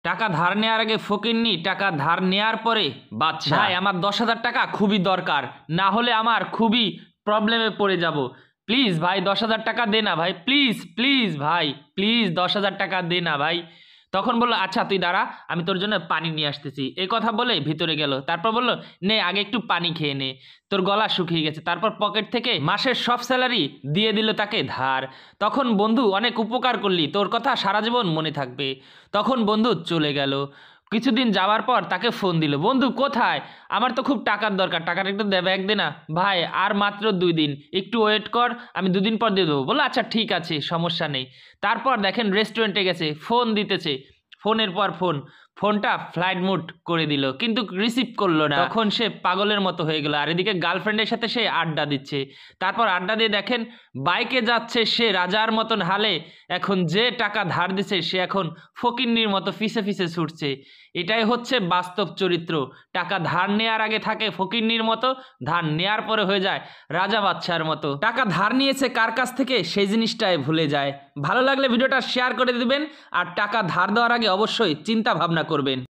টাকা ধার নেওয়ার আগে ফকিন্নি, টাকা ধার নেওয়ার পরে বাদশা। ভাই আমার 10,000 টাকা খুবই দরকার, না হলে আমার খুবই প্রবলেমে পড়ে যাব। প্লিজ ভাই 10,000 টাকা দে না ভাই, প্লিজ প্লিজ ভাই, প্লিজ 10,000 টাকা দে না ভাই। তখন বললো আচ্ছা তুই দাঁড়া, আমি তোর জন্য পানি নিয়ে আসতেছি। এই কথা বলে ভিতরে গেল। তারপর বললো নে আগে একটু পানি খেয়ে নে, তোর গলা শুকিয়ে গেছে। তারপর পকেট থেকে মাসের সব স্যালারি দিয়ে দিল তাকে ধার। তখন বন্ধু অনেক উপকার করলি, তোর কথা সারা জীবন মনে থাকবে। তখন বন্ধু চলে গেল। কিছুদিন যাওয়ার পর তাকে ফোন দিল, বন্ধু কোথায়, আমার তো খুব টাকার দরকার, টাকাটা একটু দেবে এক দিন না। ভাই আর মাত্র 2 দিন, একটু ওয়েট কর, আমি 2 দিন পর দিয়ে দেবো। বললো আচ্ছা ঠিক আছে সমস্যা নেই। তারপর দেখেন রেস্টুরেন্টে গেছে, ফোন দিতেছে, ফোনের পর ফোন, ফোনটা ফ্লাইট মোড করে দিল কিন্তু রিসিভ করলো না। তখন সে পাগলের মতো হয়ে গেল, আর এদিকে গার্লফ্রেন্ডের সাথে সে আড্ডা দিচ্ছে। তারপর আড্ডা দিয়ে দেখেন বাইকে যাচ্ছে সে রাজার মতন হালে। এখন যে টাকা ধার দিছে সে এখন ফকিন্নির মতো ফিসে ফিসে ছুটছে। এটাই হচ্ছে বাস্তব চরিত্র। টাকা ধার নেওয়ার আগে থাকে ফকিন্নির মতো, ধার নেওয়ার পরে হয়ে যায় রাজা বাদশার মতো। টাকা ধার নিয়েছে কার কাছ থেকে সেই জিনিসটাই ভুলে যায়। ভালো লাগলে ভিডিওটা শেয়ার করে দিবেন, আর টাকা ধার দেওয়ার আগে অবশ্যই চিন্তা ভাবনা করবেন।